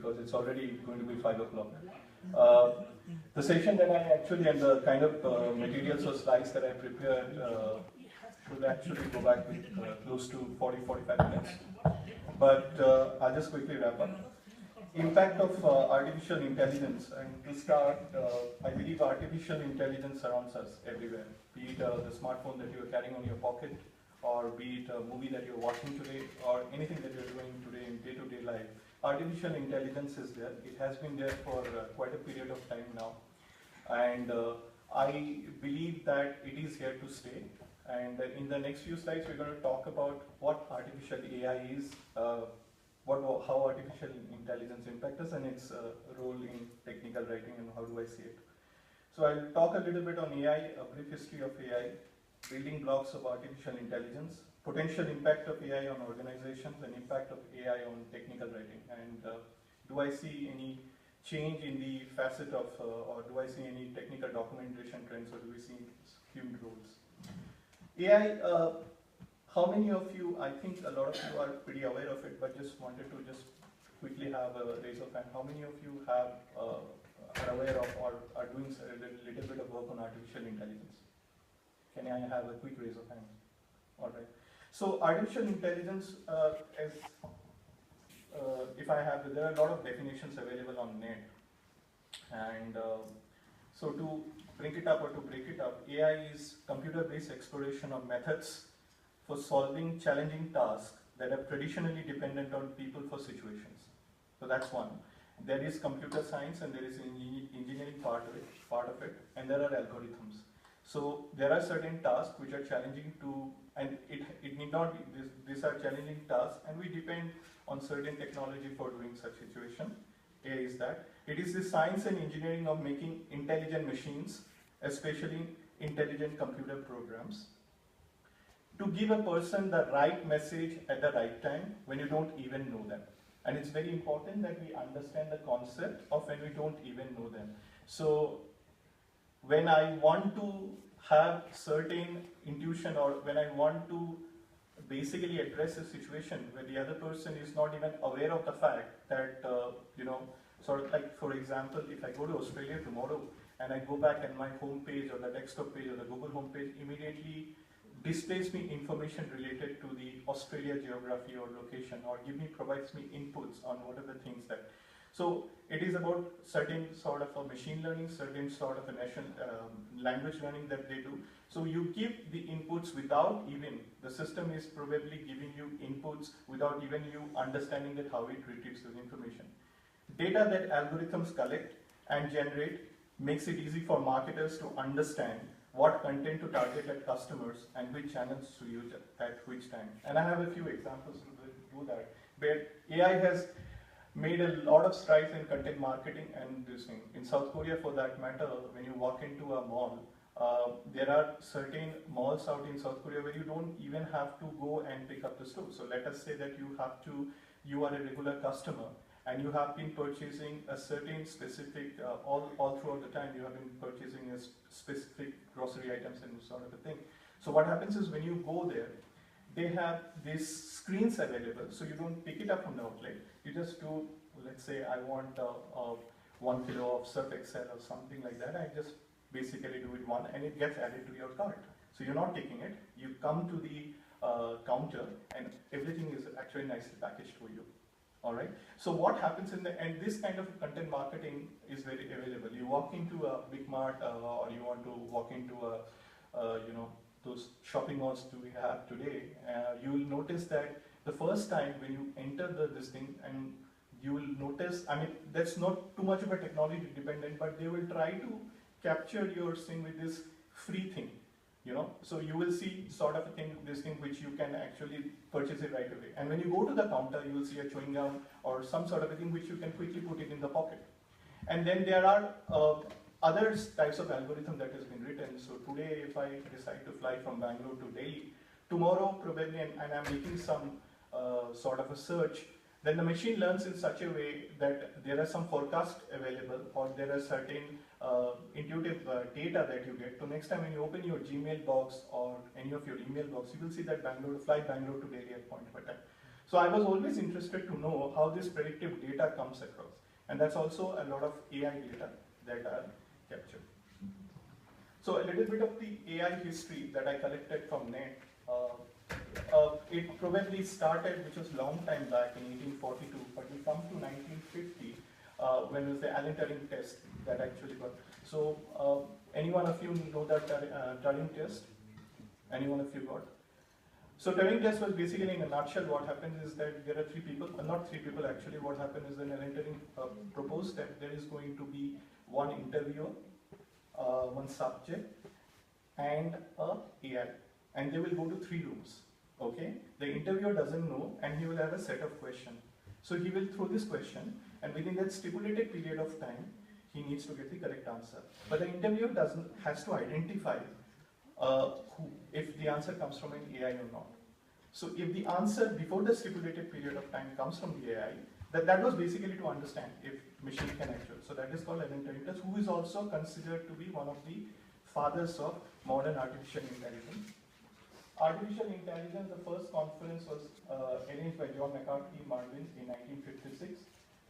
because it's already going to be 5 o'clock. The session that I actually, and the kind of materials or slides that I prepared should actually go back with close to 40-45 minutes. But I'll just quickly wrap up. Impact of artificial intelligence, and to start, I believe artificial intelligence surrounds us everywhere, be it the smartphone that you're carrying on your pocket, or be it a movie that you're watching today, or anything that you're doing today in day-to-day life. Artificial intelligence is there. It has been there for quite a period of time now, and I believe that it is here to stay. And in the next few slides, we're going to talk about what artificial AI is, how artificial intelligence impacts us, and its role in technical writing, and how do I see it. So I'll talk a little bit on AI, a brief history of AI, building blocks of artificial intelligence, potential impact of AI on organizations, and impact of AI on technical writing, and do I see any change in the facet of, or do I see any technical documentation trends, or do we see skewed roles? AI, how many of you, I think a lot of you are pretty aware of it, but just wanted to just quickly have a raise of hand. How many of you have, are aware of or are doing a little bit of work on artificial intelligence? Can I have a quick raise of hands? All right. So artificial intelligence, if I have, there are a lot of definitions available on net. And so to bring it up or to break it up, AI is computer-based exploration of methods for solving challenging tasks that are traditionally dependent on people for situations. So that's one. There is computer science and there is engineering part of it, and there are algorithms. So there are certain tasks which are challenging to, and it need not be, these are challenging tasks, and we depend on certain technology for doing such situation. A is that. It is the science and engineering of making intelligent machines, especially intelligent computer programs, to give a person the right message at the right time when you don't even know them. And it's very important that we understand the concept of when we don't even know them. So when I want to have certain intuition, or when I want to basically address a situation where the other person is not even aware of the fact that, sort of like, for example, if I go to Australia tomorrow and I go back and my home page or the desktop page or the Google home page immediately displays me information related to the Australia geography or location, or provides me inputs on what are the things that. So it is about certain sort of a machine learning, certain sort of a language learning that they do. So you give the inputs without even, the system is probably giving you inputs without even you understanding that how it retrieves the information. Data that algorithms collect and generate makes it easy for marketers to understand what content to target at customers and which channels to use at which time. And I have a few examples to do that, where AI has made a lot of strides in content marketing and this thing. In South Korea, for that matter, when you walk into a mall, there are certain malls out in South Korea where you don't even have to go and pick up the store. So let us say that you are a regular customer, and you have been purchasing a certain specific, all throughout the time you have been purchasing a specific grocery items and sort of a thing. So what happens is when you go there, they have these screens available, so you don't pick it up from the outlet. You just do, let's say I want 1 kilo of Surf Excel or something like that. I just basically do it and it gets added to your cart. So you're not taking it, you come to the counter and everything is actually nicely packaged for you. All right. So what happens in the end? This kind of content marketing is very available. You walk into a big mart, or you want to walk into a, those shopping malls we have today. You will notice that the first time when you enter this thing, and you will notice. I mean, that's not too much of a technology dependent, but they will try to capture your thing with this free thing. So you will see sort of a thing, this thing which you can actually purchase it right away. And when you go to the counter, you will see a chewing gum or some sort of a thing which you can quickly put it in the pocket. And then there are other types of algorithm that has been written. So today, if I decide to fly from Bangalore to Delhi, tomorrow probably, and I'm making some sort of a search, then the machine learns in such a way that there are some forecasts available, or there are certain intuitive data that you get. So next time when you open your Gmail box or any of your email box, you will see that fly Bangalore to Delhi at point of a time. So I was always interested to know how this predictive data comes across. And that's also a lot of AI data that are captured. So a little bit of the AI history that I collected from NET. It probably started, which was long time back in 1842, but we come to 1950 when it was the Alan Turing test that actually got. So any one of you know that Turing test? Any one of you got? So Turing test was basically, in a nutshell, what happens is that there are three people, not three people actually. What happened is that Alan Turing proposed that there is going to be one interviewer, one subject, and a AI, and they will go to 3 rooms. Okay, the interviewer doesn't know, and he will have a set of questions. So he will throw this question, and within that stipulated period of time, he needs to get the correct answer. But the interviewer has to identify if the answer comes from an AI or not. So if the answer before the stipulated period of time comes from the AI, that was basically to understand if machine can actually. So that is called Alan Turing test, who is also considered to be one of the fathers of modern artificial intelligence. Artificial intelligence, the first conference was arranged by John McCarthy Marvin in 1956.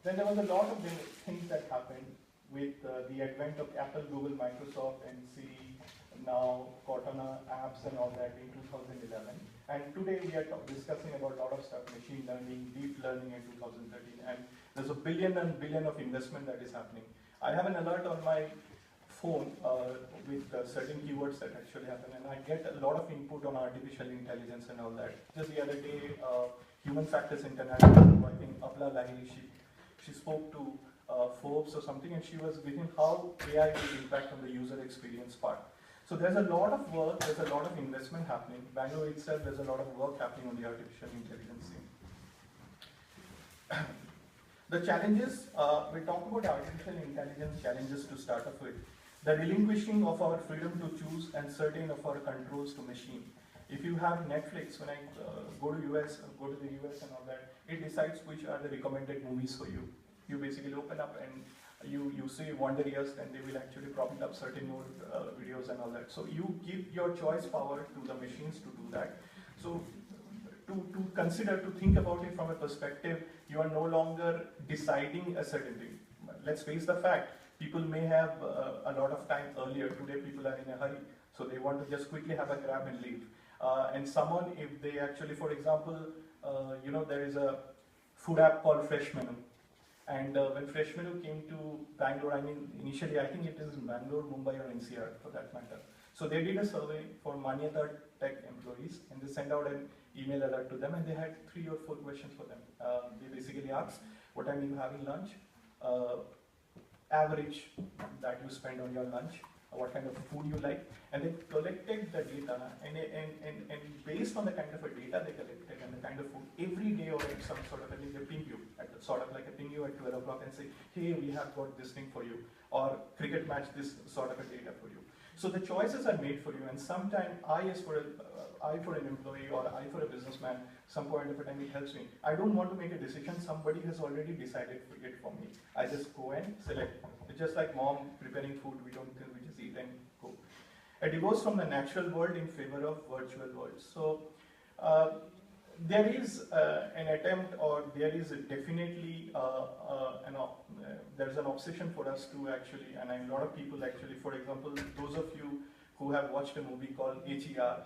Then there was a lot of things that happened with the advent of Apple, Google, Microsoft, and Siri, now Cortana apps and all that in 2011. And today we are discussing about a lot of stuff, machine learning, deep learning in 2013, and there's a billion and billion of investment that is happening. I have an alert on my phone with certain keywords that actually happen, and I get a lot of input on artificial intelligence and all that. Just the other day, Human Factors International, I think Abla Lahiri, she spoke to Forbes or something, and she was within how AI will impact on the user experience part. So there's a lot of work, there's a lot of investment happening. Bangalore itself, there's a lot of work happening on the artificial intelligence scene. The challenges, we talk about artificial intelligence challenges to start off with. The relinquishing of our freedom to choose and certain of our controls to machine. If you have Netflix, when I go to the US and all that, it decides which are the recommended movies for you. You basically open up and you see Wonder Years, then they will actually prompt up certain more videos and all that. So you give your choice power to the machines to do that. So to consider, to think about it from a perspective, you are no longer deciding a certain thing. Let's face the fact, people may have a lot of time earlier. Today people are in a hurry, so they want to just quickly have a grab and leave. And someone, if they actually, for example, there is a food app called Fresh Menu. And when Fresh Menu came to Bangalore, I mean, initially I think it is in Bangalore, Mumbai or NCR for that matter. So they did a survey for Manyata Tech employees, and they sent out an email alert to them, and they had 3 or 4 questions for them. They basically asked, what time you having lunch? Average that you spend on your lunch, what kind of food you like, and they collected the data, and based on the kind of a data they collected and the kind of food, every day or some sort of a thing, they ping you, sort of like a ping you at 12 o'clock and say, hey, we have got this thing for you, or cricket match, this sort of a data for you. So the choices are made for you, and sometimes I for an employee or I for a businessman, some point of a time it helps me. I don't want to make a decision, somebody has already decided it for me. I just go and select. It's just like mom preparing food, we just eat and go. A divorce from the natural world in favor of virtual world. So there is an attempt, or there is definitely there's an obsession for us to actually, and a lot of people actually, for example, those of you who have watched a movie called HER,